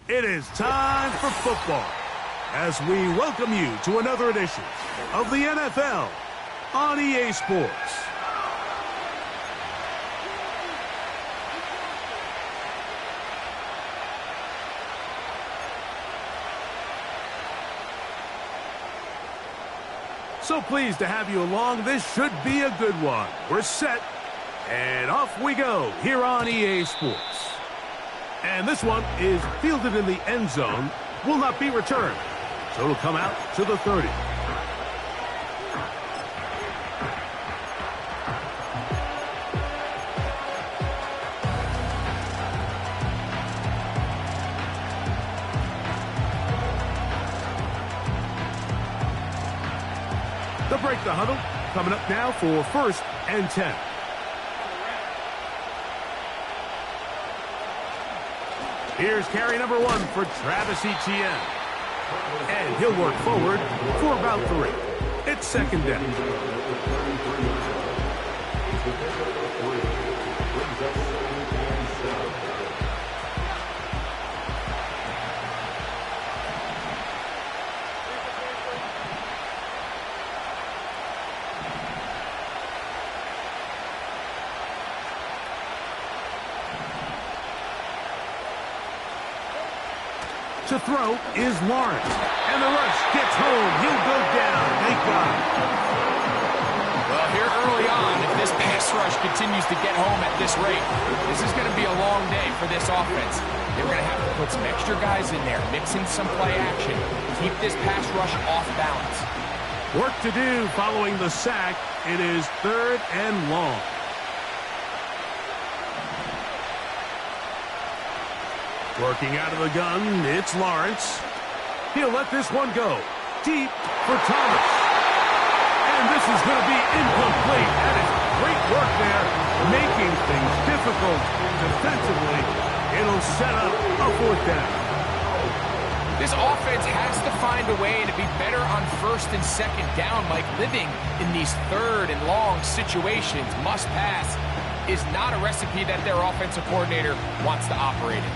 It is time for football as we welcome you to another edition of the NFL on EA Sports. So pleased to have you along. This should be a good one. We're set, and off we go here on EA Sports. And this one is fielded in the end zone, will not be returned. So it'll come out to the 30. They'll break the huddle. Coming up now for 1st and 10. Here's carry number 1 for Travis Etienne. And he'll work forward for about 3. It's 2nd down. To throw is Lawrence. And the rush gets home. He'll go down. Thank God. Well, here early on, if this pass rush continues to get home at this rate, this is going to be a long day for this offense. They're going to have to put some extra guys in there, mix in some play action, keep this pass rush off balance. Work to do following the sack. It is 3rd and long. Working out of the gun, it's Lawrence. He'll let this one go. Deep for Thomas. And this is going to be incomplete. That is great work there, making things difficult defensively. It'll set up a 4th down. This offense has to find a way to be better on 1st and 2nd down, Mike. Living in these 3rd and long situations, must pass, is not a recipe that their offensive coordinator wants to operate in.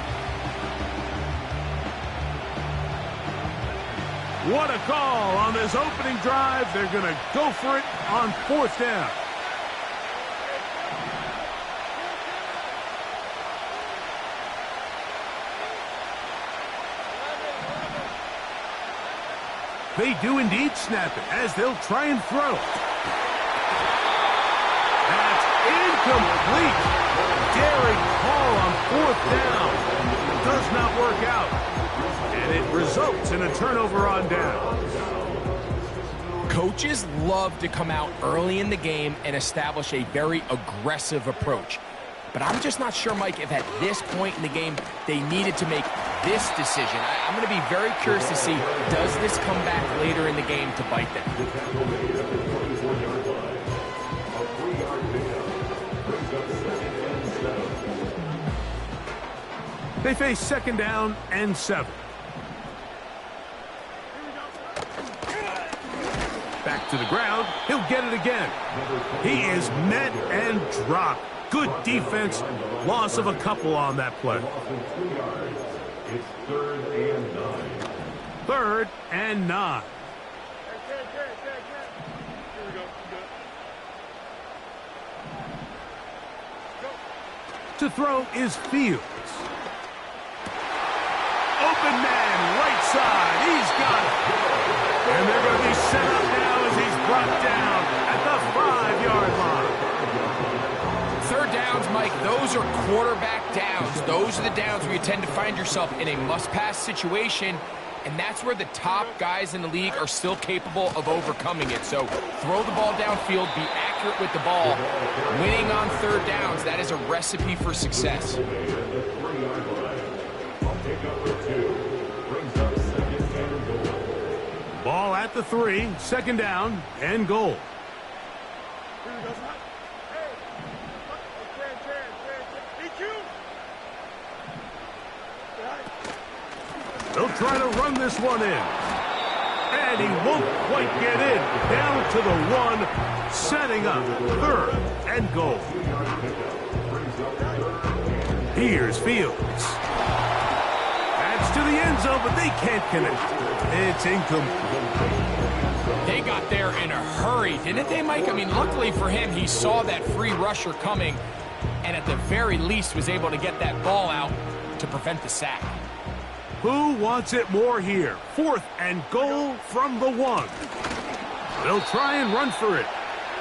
What a call on this opening drive. They're going to go for it on 4th down. They do indeed snap it as they'll try and throw. That's incomplete. Daring call on 4th down. Does not work out. And it results in a turnover on down. Coaches love to come out early in the game and establish a very aggressive approach. But I'm just not sure, Mike, if at this point in the game they needed to make this decision. I'm going to be very curious to see, does this come back later in the game to bite them? They face 2nd down and 7. Back to the ground. He'll get it again. He is met and dropped. Good defense. Loss of a couple on that play. It's 3rd and 9. 3rd and 9. Here we go. To throw is Fields. Open man, right side. He's got it. And they're going to be set up now as he's brought down at the 5-yard line. Third downs, Mike, those are quarterback downs. Those are the downs where you tend to find yourself in a must-pass situation, and that's where the top guys in the league are still capable of overcoming it. So throw the ball downfield, be accurate with the ball. Winning on third downs, that is a recipe for success. Ball at the 3, second down and goal. They'll try to run this one in. And he won't quite get in. Down to the 1, setting up third and goal. Here's Fields. That's to the end zone, but they can't connect. It's incomplete. They got there in a hurry, didn't they, Mike? I mean, luckily for him, he saw that free rusher coming and at the very least was able to get that ball out to prevent the sack. Who wants it more here? 4th and goal from the 1. They'll try and run for it.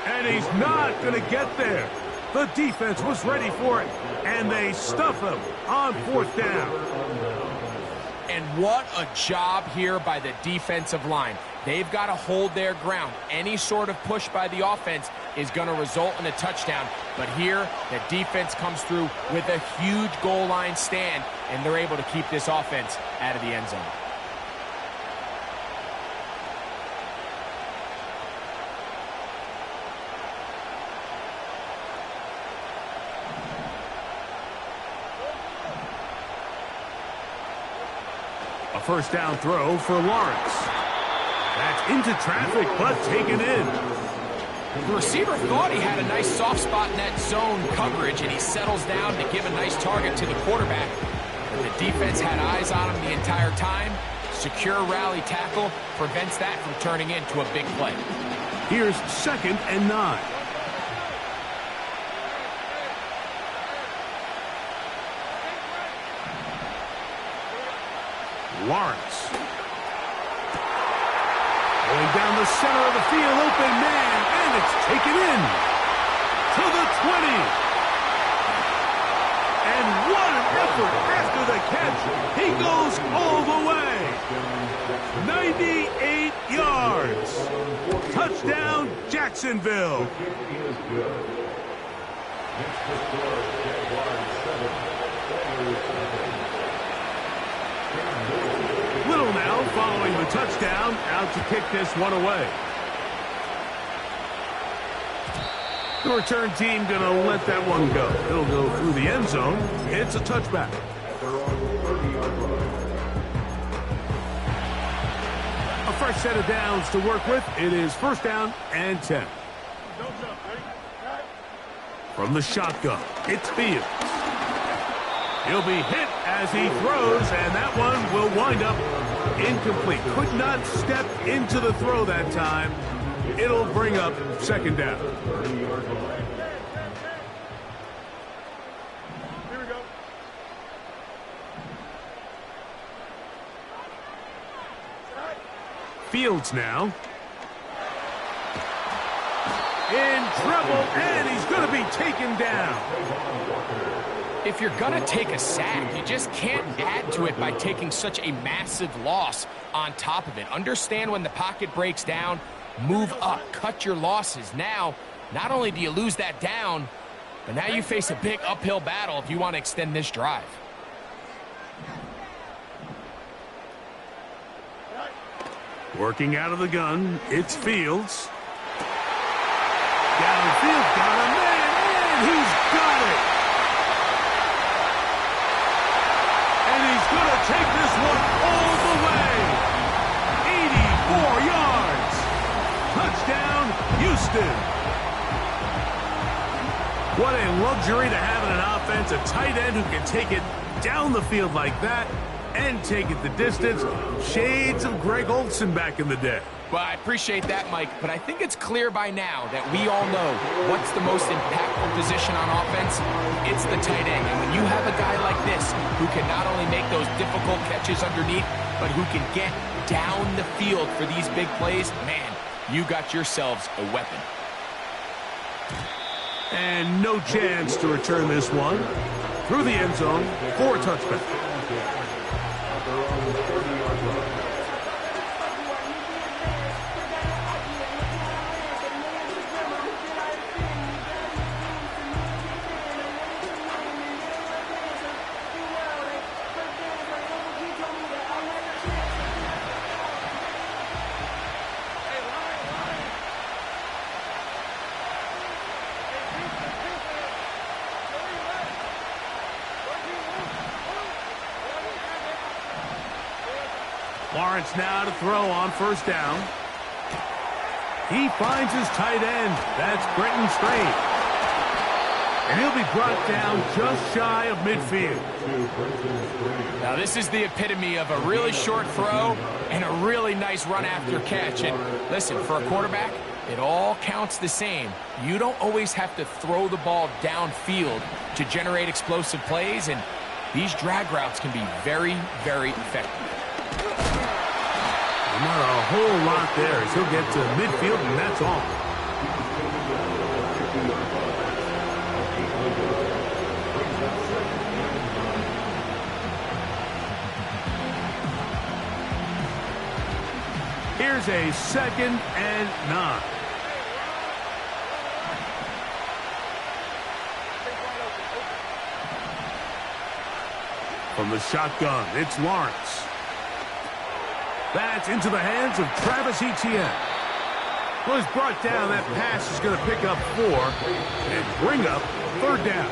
And he's not going to get there. The defense was ready for it, and they stuff him on 4th down. And what a job here by the defensive line. They've got to hold their ground. Any sort of push by the offense is going to result in a touchdown. But here, the defense comes through with a huge goal line stand, and they're able to keep this offense out of the end zone. A first down throw for Lawrence. That's into traffic, but taken in. The receiver thought he had a nice soft spot in that zone coverage, and he settles down to give a nice target to the quarterback. But the defense had eyes on him the entire time. Secure rally tackle prevents that from turning into a big play. Here's 2nd and 9. Lawrence. Going down the center of the field, open man, and it's taken in to the 20. And what an effort after the catch. He goes all the way. 98 yards. Touchdown, Jacksonville. Little now following the touchdown, out to kick this one away. The return team going to let that one go. It'll go through the end zone. It's a touchback. A fresh set of downs to work with. It is 1st down and 10. From the shotgun, it's Fields. He'll be hit as he throws, and that one will wind up incomplete. Could not step into the throw that time. It'll bring up 2nd down. Here we go. Fields now. In trouble, and he's going to be taken down. If you're going to take a sack, you just can't add to it by taking such a massive loss on top of it. Understand when the pocket breaks down, move up, cut your losses. Now, not only do you lose that down, but now you face a big uphill battle if you want to extend this drive. Working out of the gun, it's Fields. Downfield, got a man, and he's got it. And he's going to take this one all the way. 84 yards. Touchdown, Houston. What a luxury to have in an offense, a tight end who can take it down the field like that and take it the distance. Shades of Greg Olsen back in the day. Well, I appreciate that, Mike, but I think it's clear by now that we all know what's the most impactful position on offense. It's the tight end. And when you have a guy like this who can not only make those difficult catches underneath, but who can get down the field for these big plays, man, you got yourselves a weapon. And no chance to return this one. Through the end zone for a touchback. Lawrence now to throw on first down. He finds his tight end. That's Brenton Strain. And he'll be brought down just shy of midfield. Now this is the epitome of a really short throw and a really nice run after catch. And listen, for a quarterback, it all counts the same. You don't always have to throw the ball downfield to generate explosive plays, and these drag routes can be very, very effective. Not a whole lot there as he'll get to midfield, and that's all. Here's a 2nd and 9. From the shotgun, it's Lawrence. That's into the hands of Travis Etienne. Well, he's brought down. That pass is going to pick up 4 and bring up 3rd down.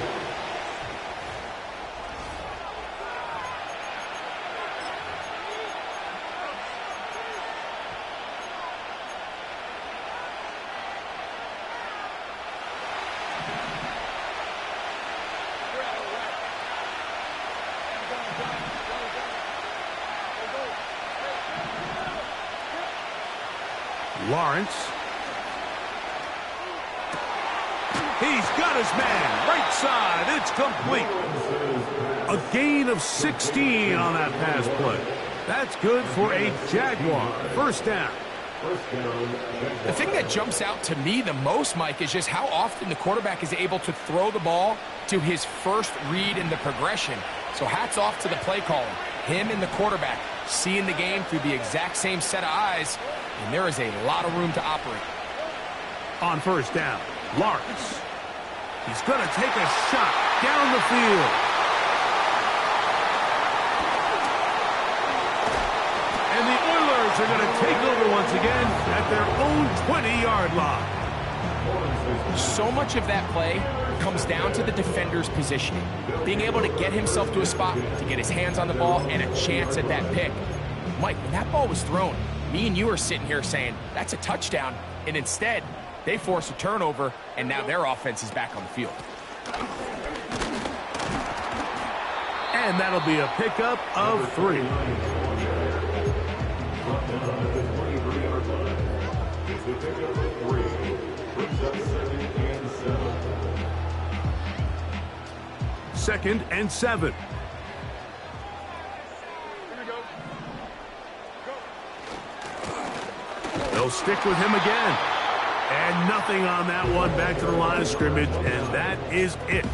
Lawrence. He's got his man. Right side. It's complete. A gain of 16 on that pass play. That's good for a Jaguar. First down. The thing that jumps out to me the most, Mike, is just how often the quarterback is able to throw the ball to his first read in the progression. So hats off to the play caller. Him and the quarterback seeing the game through the exact same set of eyes, and there is a lot of room to operate. On first down, Lawrence. He's going to take a shot down the field. And the Oilers are going to take over once again at their own 20-yard line. So much of that play comes down to the defender's positioning. Being able to get himself to a spot to get his hands on the ball and a chance at that pick. Mike, when that ball was thrown, me and you are sitting here saying, that's a touchdown. And instead, they force a turnover, and now their offense is back on the field. And that'll be a pickup of 3. Second and 7. They'll stick with him again. And nothing on that one. Back to the line of scrimmage, and that is it.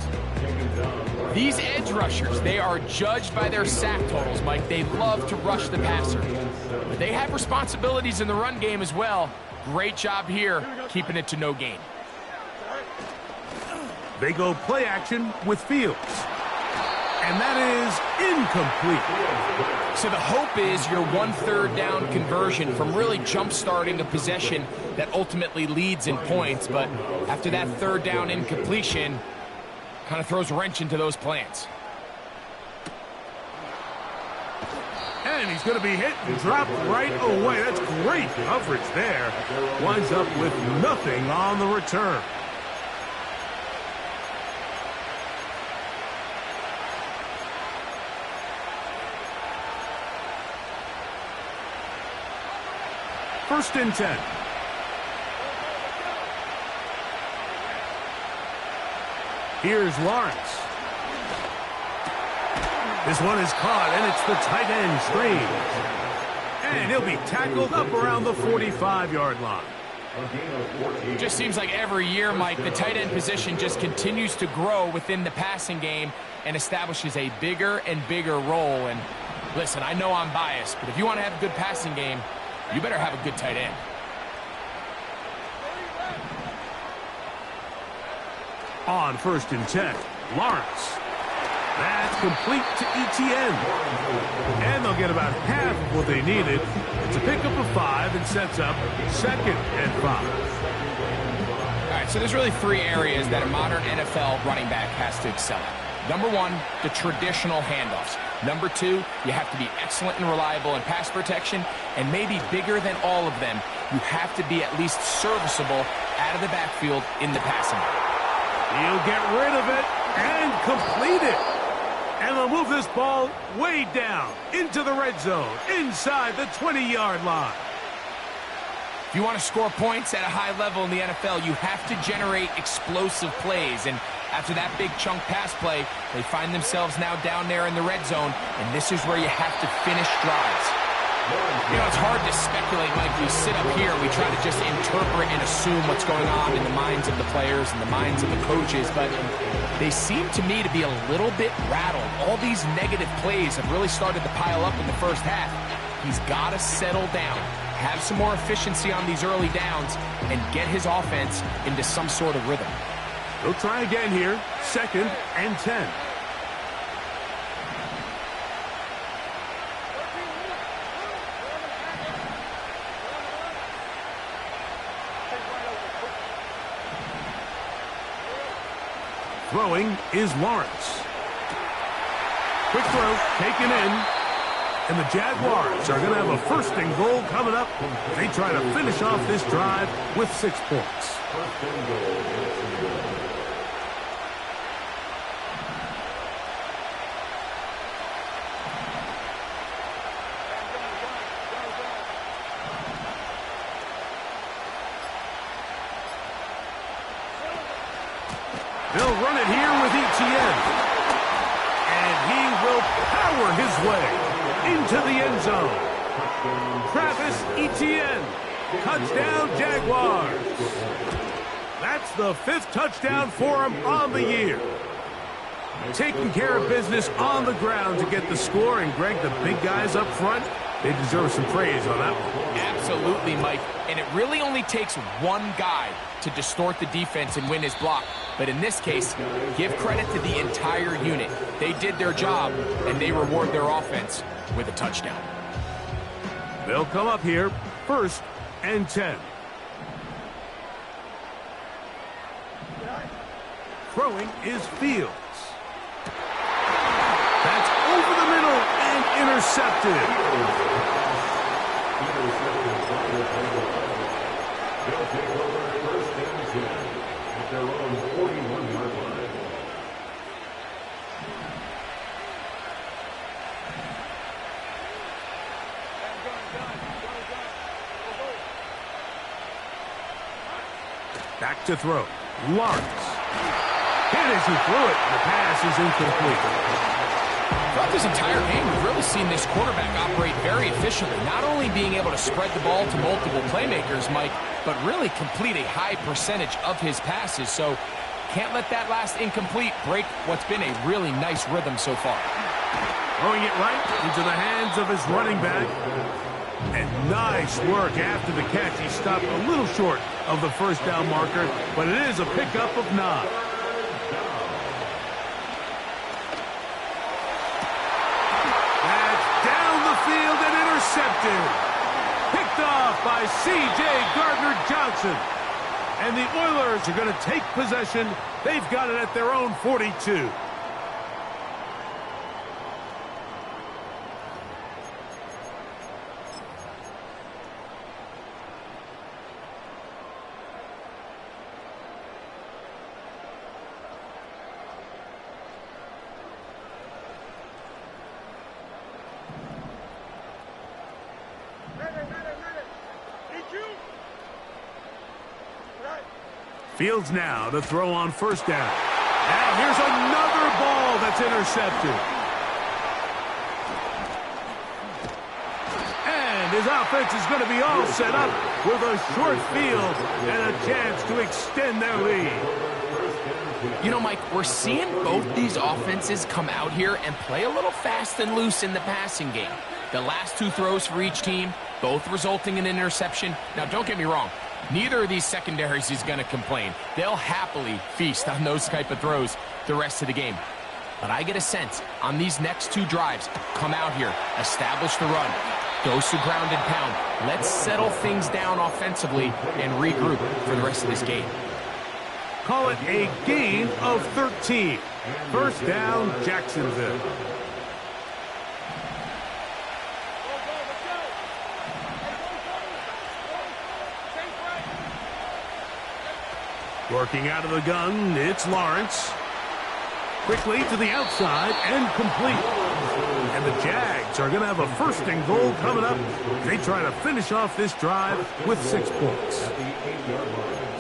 These edge rushers, they are judged by their sack totals, Mike. They love to rush the passer. But they have responsibilities in the run game as well. Great job here, keeping it to no gain. They go play action with Fields. And that is incomplete. So the hope is your 1/3 down conversion from really jump-starting a possession that ultimately leads in points. But after that 3rd down incompletion, kind of throws a wrench into those plans. And he's going to be hit and dropped right away. That's great coverage there. Winds up with nothing on the return. First and 10. Here's Lawrence. This one is caught, and it's the tight end, Strange. And he'll be tackled up around the 45-yard line. It just seems like every year, Mike, the tight end position just continues to grow within the passing game and establishes a bigger and bigger role. And listen, I know I'm biased, but if you want to have a good passing game, you better have a good tight end. On first and 10, Lawrence. That's complete to ETN. And they'll get about half of what they needed. It's a pickup of 5 and sets up second and 5. All right, so there's really 3 areas that a modern NFL running back has to excel at. Number 1, the traditional handoffs. Number 2, you have to be excellent and reliable in pass protection. And maybe bigger than all of them, you have to be at least serviceable out of the backfield in the passing game. He'll get rid of it and complete it. And they'll move this ball way down into the red zone, inside the 20-yard line. If you want to score points at a high level in the NFL, you have to generate explosive plays. And after that big chunk pass play, they find themselves now down there in the red zone, and this is where you have to finish drives. You know, it's hard to speculate, Mike. We sit up here and we try to just interpret and assume what's going on in the minds of the players and the minds of the coaches, but they seem to me to be a little bit rattled. All these negative plays have really started to pile up in the first half. He's got to settle down, have some more efficiency on these early downs, and get his offense into some sort of rhythm. They'll try again here, second and 10. Throwing is Lawrence. Quick throw, taken in. And the Jaguars are going to have a first and goal coming up. They try to finish off this drive with 6 points. They'll run it here with ETN. And he will power his way into the end zone. Travis Etienne. Touchdown, Jaguars. That's the 5th touchdown for him on the year. Taking care of business on the ground to get the score. And, Greg, the big guys up front, they deserve some praise on that one. Absolutely, Mike. And it really only takes one guy to distort the defense and win his block. But in this case, give credit to the entire unit. They did their job, and they reward their offense with a touchdown. They'll come up here, first and 10. Throwing is Fields. That's over the middle and intercepted. They'll take over first and 10 at their own 41-yard line. Back to throw. Lawrence. Hit as he threw it. The pass is incomplete. Throughout this entire game, we've really seen this quarterback operate very efficiently, not only being able to spread the ball to multiple playmakers, Mike, but really complete a high percentage of his passes. So can't let that last incomplete break what's been a really nice rhythm so far. Throwing it right into the hands of his running back. And nice work after the catch. He stopped a little short of the first down marker, but it is a pickup of 9. Intercepted. Picked off by C.J. Gardner-Johnson. And the Oilers are going to take possession. They've got it at their own 42. Fields now to throw on first down. And here's another ball that's intercepted. And his offense is going to be all set up with a short field and a chance to extend their lead. You know, Mike, we're seeing both these offenses come out here and play a little fast and loose in the passing game. The last two throws for each team, both resulting in an interception. Now, don't get me wrong. Neither of these secondaries is going to complain. They'll happily feast on those type of throws the rest of the game. But I get a sense on these next two drives, come out here, establish the run, goes to ground and pound. Let's settle things down offensively and regroup for the rest of this game. Call it a gain of 13. First down, Jacksonville. Working out of the gun, it's Lawrence. Quickly to the outside and complete. And the Jags are going to have a first and goal coming up. They try to finish off this drive with 6 points.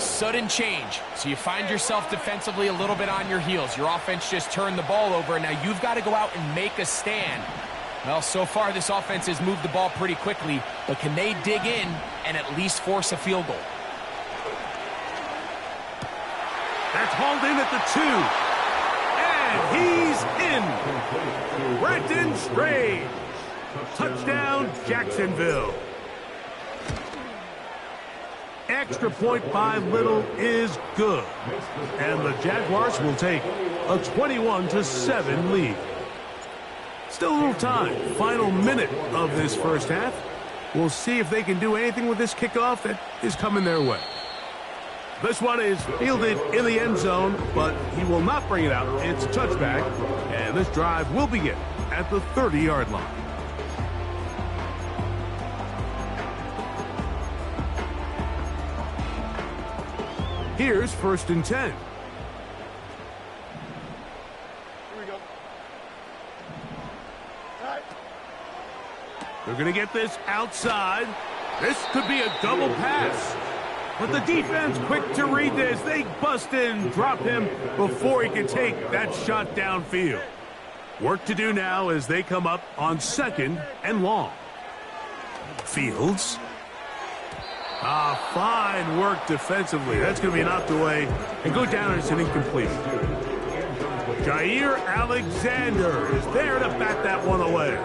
Sudden change. So you find yourself defensively a little bit on your heels. Your offense just turned the ball over, and now you've got to go out and make a stand. Well, so far this offense has moved the ball pretty quickly, but can they dig in and at least force a field goal? That's hauled in at the 2. And he's in. Brenton Strange. Touchdown, Jacksonville. Extra point by Little is good. And the Jaguars will take a 21-7 lead. Still a little time. Final minute of this first half. We'll see if they can do anything with this kickoff that is coming their way. This one is fielded in the end zone, but he will not bring it out. It's a touchback, and this drive will begin at the 30-yard line. Here's 1st and 10. Here we go. All right. They're going to get this outside. This could be a double pass. But the defense quick to read this. They bust in, drop him before he can take that shot downfield. Work to do now as they come up on 2nd and long. Fields. Fine work defensively. That's going to be knocked away and go down as an incomplete. Jair Alexander is there to bat that one away.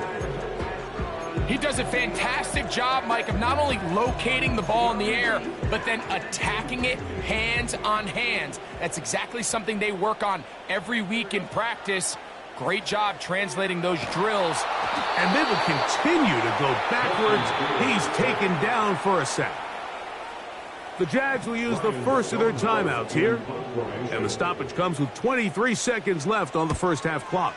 He does a fantastic job, Mike, of not only locating the ball in the air, but then attacking it hands on hands. That's exactly something they work on every week in practice. Great job translating those drills. And they will continue to go backwards. He's taken down for a sack. The Jags will use the first of their timeouts here. And the stoppage comes with 23 seconds left on the first half clock.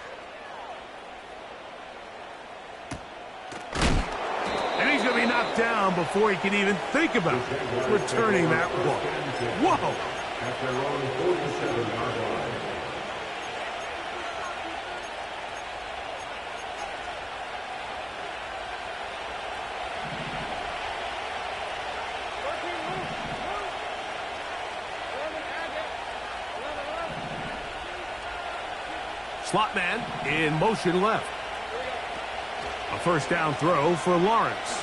And he's going to be knocked down before he can even think about returning that ball. Whoa! At their own 47-yard line. Slot man in motion left. A first down throw for Lawrence.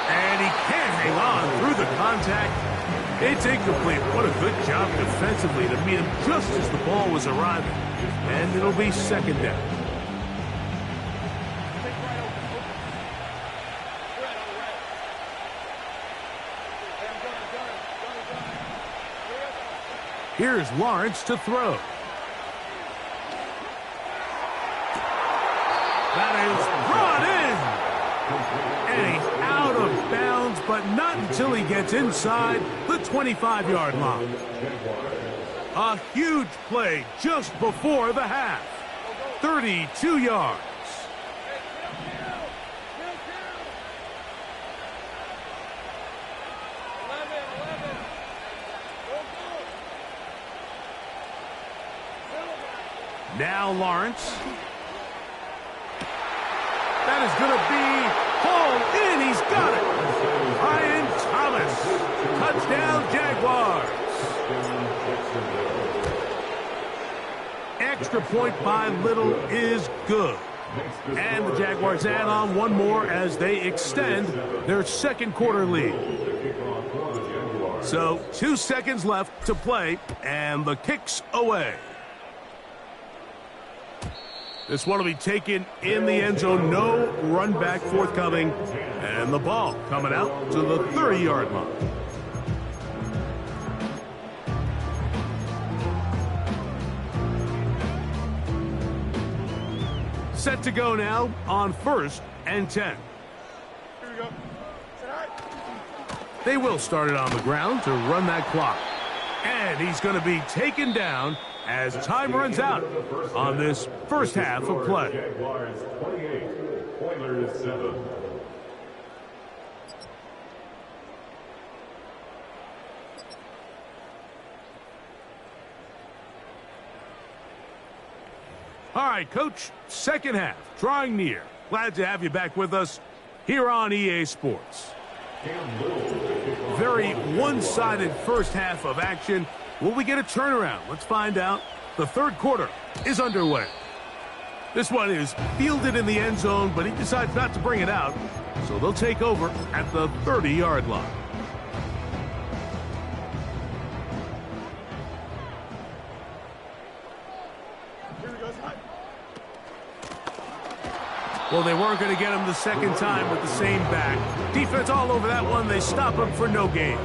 And he can't hang on through the contact. It's incomplete. What a good job defensively to meet him just as the ball was arriving. And it'll be 2nd down. Here's Lawrence to throw. That is brought in. And he's out of bounds, but not until he gets inside the 25-yard line. A huge play just before the half. 32 yards. Now Lawrence. That is going to be hauled in. He's got it. Ryan Thomas. Touchdown, Jaguars. extra point by little is good. And the Jaguars add on one more as they extend their second quarter lead. So 2 seconds left to play, and the kick's away. This one will be taken in the end zone. No run back forthcoming. And the ball coming out to the 30-yard line. Set to go now on 1st and 10. Here we go. They will start it on the ground to run that clock. And he's going to be taken down as time runs out on this first half of play. Jaguars 28, Oilers 7. All right, Coach, second half, drawing near. Glad to have you back with us here on EA Sports. Very one-sided first half of action. Will we get a turnaround? Let's find out. The third quarter is underway. This one is fielded in the end zone, but he decides not to bring it out. So they'll take over at the 30-yard line. Well, they weren't going to get him the second time with the same back. Defense all over that one. They stop him for no gain.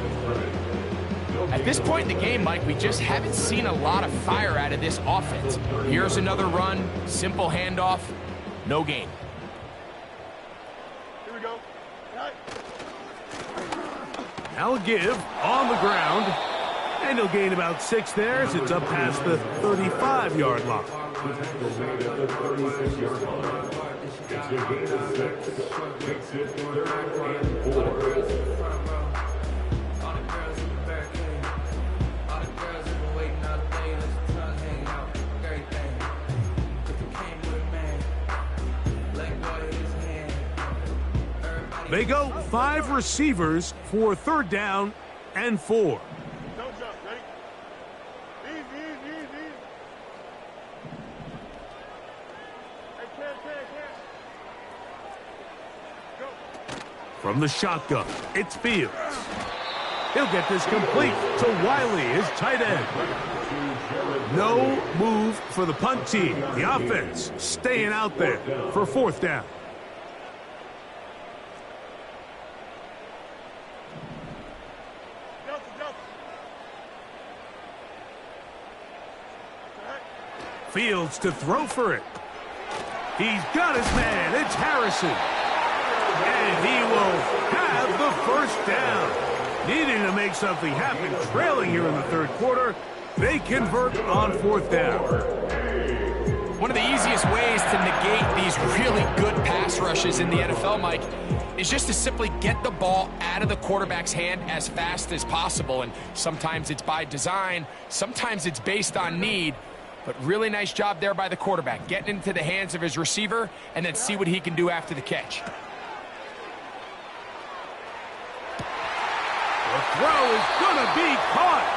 At this point in the game, Mike, we just haven't seen a lot of fire out of this offense. Here's another run, simple handoff, no gain. Here we go. Now a give on the ground. And he'll gain about 6 there as it's up past the 35-yard line. It's a gain of 6. Makes it 3rd and 4. They go 5 receivers for 3rd down and 4. Don't jump. Ready? Easy. Hey, can. Go. From the shotgun, it's Fields. He'll get this complete to Wiley, his tight end. No move for the punt team. The offense staying out there for 4th down. Fields to throw for it. He's got his man. It's Harrison. And he will have the 1st down. Needing to make something happen. Trailing here in the 3rd quarter. They convert on 4th down. One of the easiest ways to negate these really good pass rushes in the NFL, Mike, is just to simply get the ball out of the quarterback's hand as fast as possible. And sometimes it's by design. Sometimes it's based on need. But really nice job there by the quarterback, getting into the hands of his receiver and then see what he can do after the catch. The throw is going to be caught.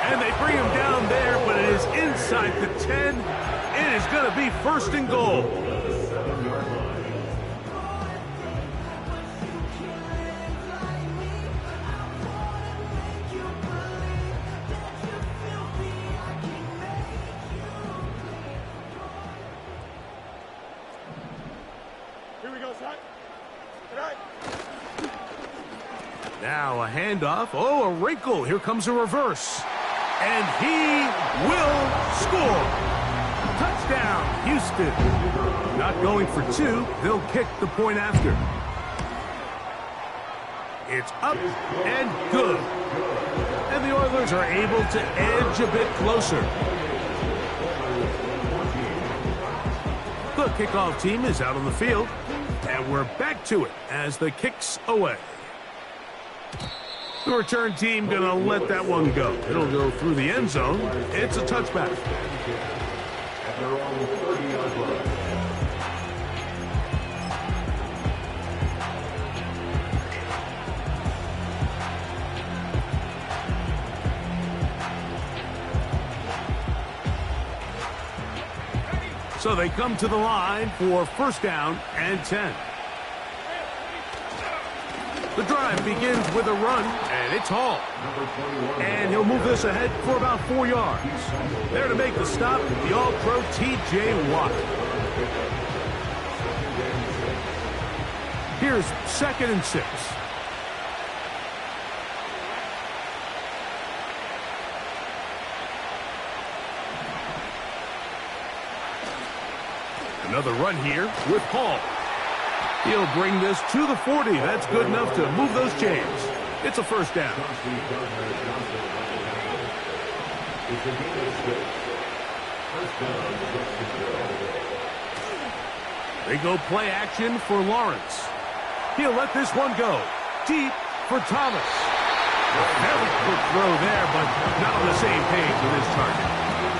And they bring him down there, but it is inside the 10. It is going to be 1st and goal. Now a handoff. Oh, a wrinkle. Here comes a reverse. And he will score. Touchdown, Houston. Not going for 2. They'll kick the point after. It's up and good. And the Oilers are able to edge a bit closer. The kickoff team is out on the field. And we're back to it as the kick's away. The return team going to let that one go. It'll go through the end zone. It's a touchback. At their own 30-yard line. So they come to the line for first down and 10. The drive begins with a run, and it's Hall. And he'll move this ahead for about 4 yards. There to make the stop, the All-Pro T.J. Watt. Here's 2nd and 6. Another run here with Hall. He'll bring this to the 40. That's good enough to move those chains. It's a first down. They go play action for Lawrence. He'll let this one go. Deep for Thomas. Very quick throw there, but not on the same page with his target.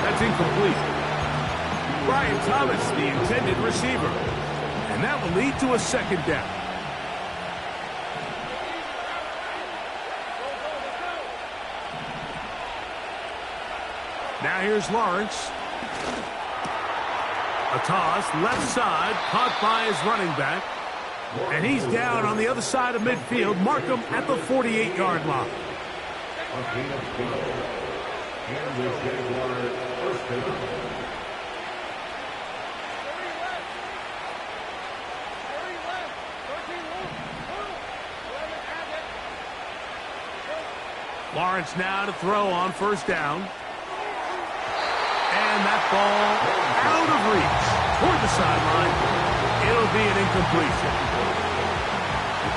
That's incomplete. Brian Thomas, the intended receiver. And that will lead to a second down. Now here's Lawrence. A toss, left side, caught by his running back. And he's down on the other side of midfield. Mark him at the 48-yard line. Lawrence now to throw on first down. And that ball out of reach toward the sideline. It'll be an incompletion.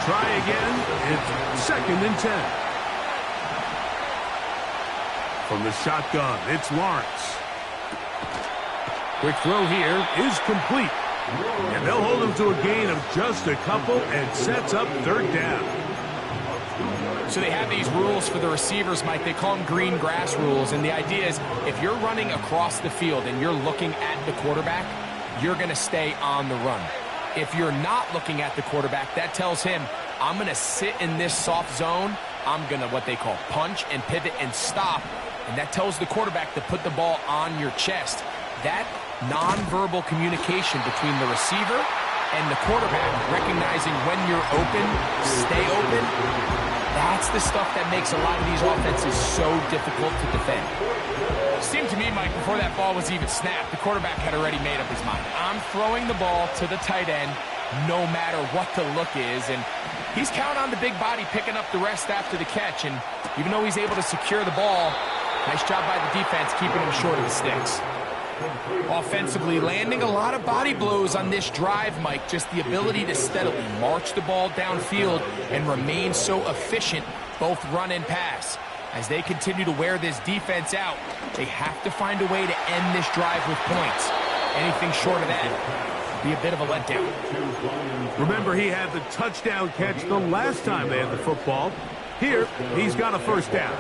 Try again. It's 2nd and 10. From the shotgun, it's Lawrence. Quick throw here is complete. And they'll hold him to a gain of just a couple and sets up 3rd down. So they have these rules for the receivers, Mike. They call them green grass rules. And the idea is if you're running across the field and you're looking at the quarterback, you're going to stay on the run. If you're not looking at the quarterback, that tells him, I'm going to sit in this soft zone. I'm going to what they call punch and pivot and stop. And that tells the quarterback to put the ball on your chest. That nonverbal communication between the receiver and the quarterback, recognizing when you're open, stay open, that's the stuff that makes a lot of these offenses so difficult to defend. It seemed to me, Mike, before that ball was even snapped, the quarterback had already made up his mind. I'm throwing the ball to the tight end no matter what the look is, and he's counting on the big body picking up the rest after the catch, and even though he's able to secure the ball, nice job by the defense keeping him short of the sticks. Offensively, landing a lot of body blows on this drive, Mike. Just the ability to steadily march the ball downfield and remain so efficient, both run and pass. As they continue to wear this defense out, they have to find a way to end this drive with points. Anything short of that would be a bit of a letdown. Remember, he had the touchdown catch the last time they had the football. Here, he's got a first down.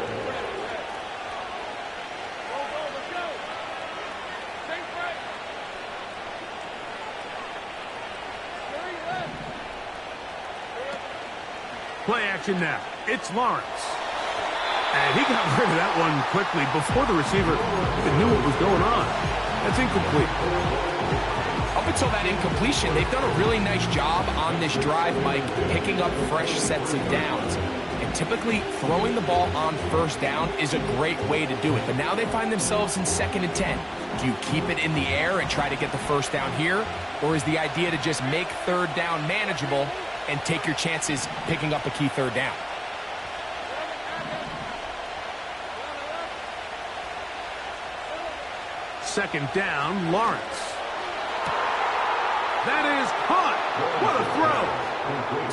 Play action now. It's Lawrence. And he got rid of that one quickly before the receiver even knew what was going on. That's incomplete. Up until that incompletion, they've done a really nice job on this drive, Mike, picking up fresh sets of downs. And typically, throwing the ball on first down is a great way to do it. But now they find themselves in 2nd and 10. Do you keep it in the air and try to get the first down here? Or is the idea to just make 3rd down manageable and take your chances picking up a key 3rd down? Second down, Lawrence. That is caught. What a throw.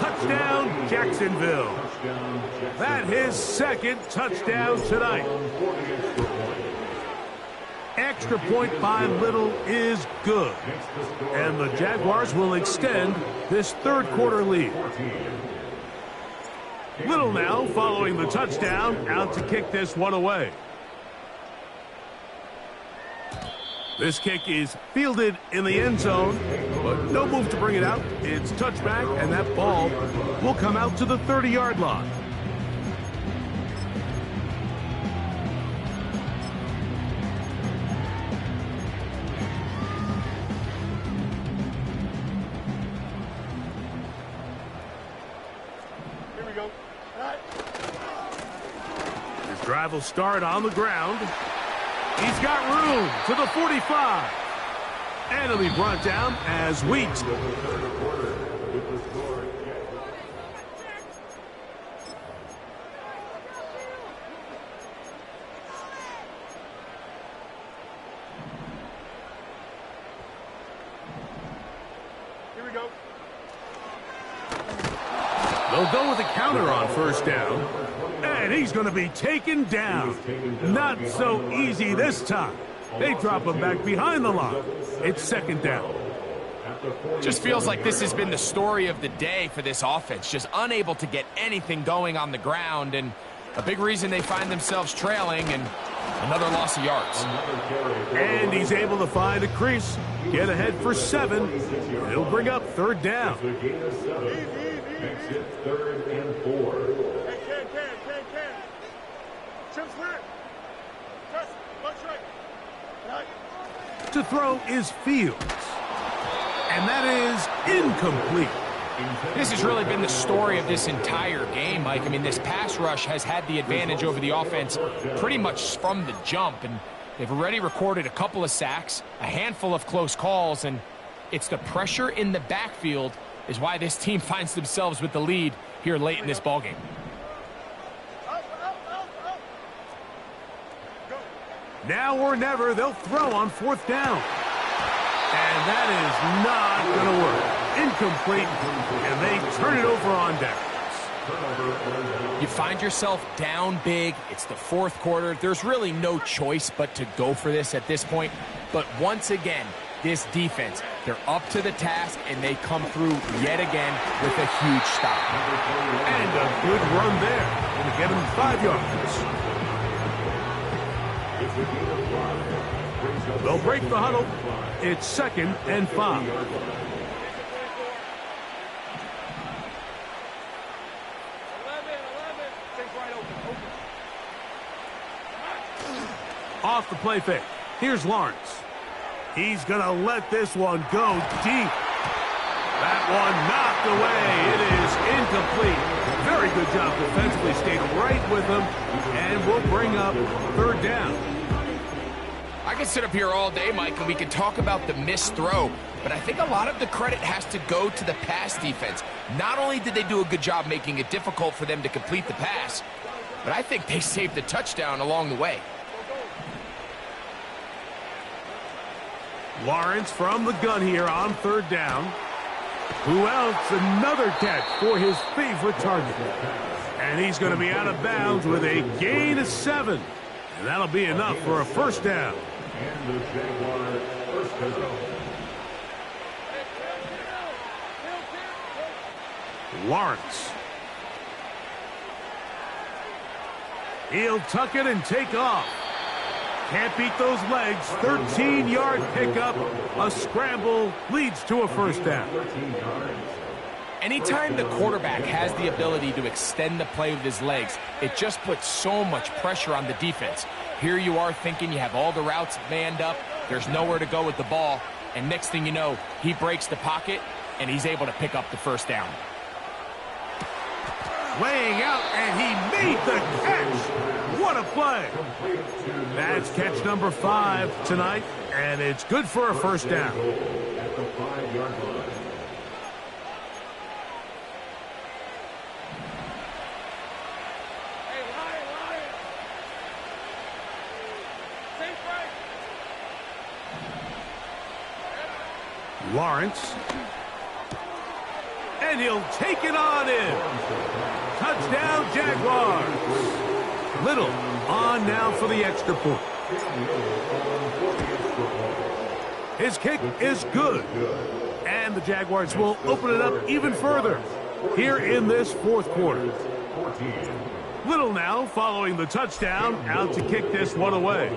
Touchdown, Jacksonville. That his 2nd touchdown tonight. Extra point by Little is good. And the Jaguars will extend this 3rd quarter lead. Little now following the touchdown, out to kick this one away. This kick is fielded in the end zone, but no move to bring it out. It's touchback, and that ball will come out to the 30-yard line. Drive will start on the ground. He's got room to the 45. And he'll be brought down as Weeks. Here we go. They'll go with a counter on first down. And he's going to be taken down. Not so easy this time. They drop him back behind the line. It's second down. Just feels like this has been the story of the day for this offense. Just unable to get anything going on the ground. And a big reason they find themselves trailing, and another loss of yards. And he's able to find a crease. Get ahead for 7. He'll bring up third down. Third and 4. Can. Chip's clear. Press. Lunch right. Right. To throw is Fields. And that is incomplete. This has really been the story of this entire game, Mike. I mean, this pass rush has had the advantage over the offense pretty much from the jump. And they've already recorded a couple of sacks, a handful of close calls, and it's the pressure in the backfield is why this team finds themselves with the lead here late in this ballgame. Now or never, they'll throw on fourth down. And that is not going to work. Incomplete, and they turn it over on downs. You find yourself down big. It's the fourth quarter. There's really no choice but to go for this at this point. But once again, this defense, they're up to the task, and they come through yet again with a huge stop. And a good run there. Going to get him 5 yards. They'll break the huddle. It's second and 5. Off the play fake. Here's Lawrence. He's going to let this one go deep. That one knocked away. It is incomplete. Very good job defensively. Stayed right with him. And will bring up third down. I can sit up here all day, Mike, and we can talk about the missed throw, but I think a lot of the credit has to go to the pass defense. Not only did they do a good job making it difficult for them to complete the pass, but I think they saved the touchdown along the way. Lawrence from the gun here on third down. Who else? Another catch for his favorite target. And he's going to be out of bounds with a gain of 7. And that'll be enough for a first down. And the Jaguars first down. Lawrence. He'll tuck it and take off. Can't beat those legs. 13-yard pickup. A scramble leads to a first down. Anytime the quarterback has the ability to extend the play with his legs, it just puts so much pressure on the defense. Here you are thinking you have all the routes manned up, there's nowhere to go with the ball, and next thing you know, he breaks the pocket, and he's able to pick up the first down. Laying out, and he made the catch. What a play. That's catch number 5 tonight, and it's good for a first down. At the 5-yard line. Lawrence. And he'll take it on in. Touchdown, Jaguars. Little on now for the extra point. His kick is good. And the Jaguars will open it up even further here in this fourth quarter. Little now following the touchdown, out to kick this one away.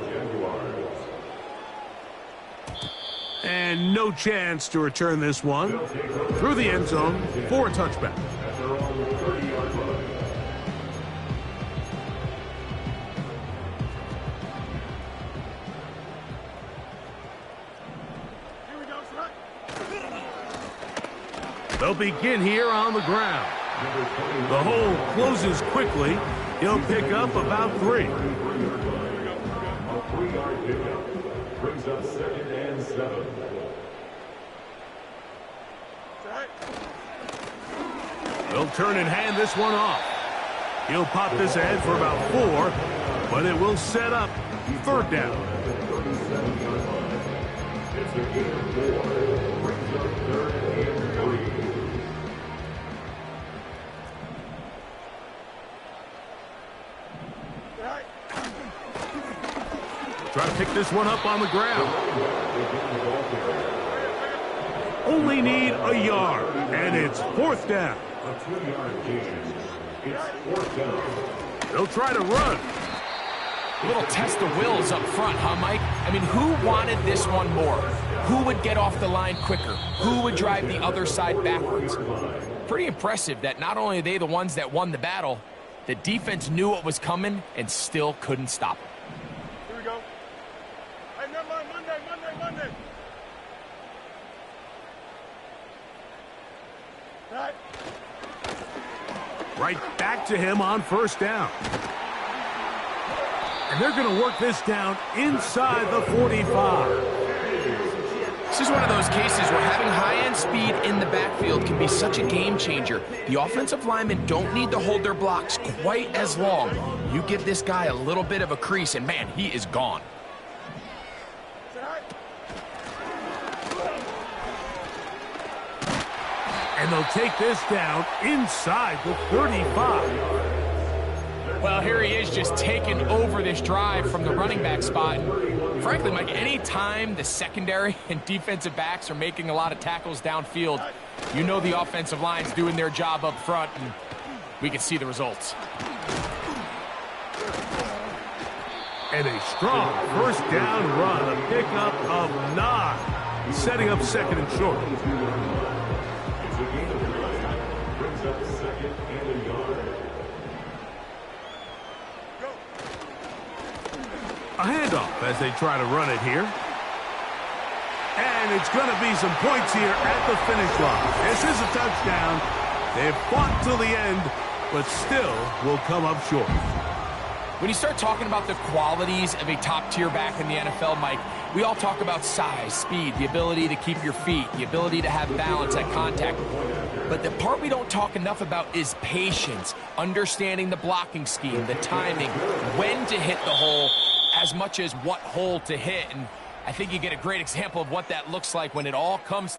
And no chance to return this one through the end zone for a touchback. They'll begin here on the ground. The hole closes quickly. He'll pick up about 3. A 3-yard pickup brings up 2nd and 7. They'll turn and hand this one off. He'll pop this ahead for about 4, but it will set up 3rd down. It's a gain of 4. Brings up 3rd and 3. Try to pick this one up on the ground. Only need a yard, and it's 4th down. A 2-yard gain. It's 4th down. They'll try to run. A little test of wills up front, huh, Mike? I mean, who wanted this one more? Who would get off the line quicker? Who would drive the other side backwards? Pretty impressive that not only are they the ones that won the battle, the defense knew what was coming and still couldn't stop it. Here we go. Hey, never mind. Monday. Right. Right back to him on 1st down. And they're going to work this down inside the 45. This is one of those cases where having high-end speed in the backfield can be such a game changer. The offensive linemen don't need to hold their blocks quite as long. You give this guy a little bit of a crease, and man, he is gone. And they'll take this down inside the 35. Well, here he is just taking over this drive from the running back spot. And frankly, Mike, any time the secondary and defensive backs are making a lot of tackles downfield, you know the offensive line's doing their job up front, and we can see the results. And a strong 1st down run, a pickup of 9, setting up 2nd and short. It's a gain of 9. Brings up 2nd and a yard. A handoff as they try to run it here. And it's going to be some points here at the finish line. This is a touchdown. They've fought till the end, but still will come up short. When you start talking about the qualities of a top-tier back in the NFL, Mike, we all talk about size, speed, the ability to keep your feet, the ability to have balance at contact. But the part we don't talk enough about is patience, understanding the blocking scheme, the timing, when to hit the hole, as much as what hole to hit. And I think you get a great example of what that looks like when it all comes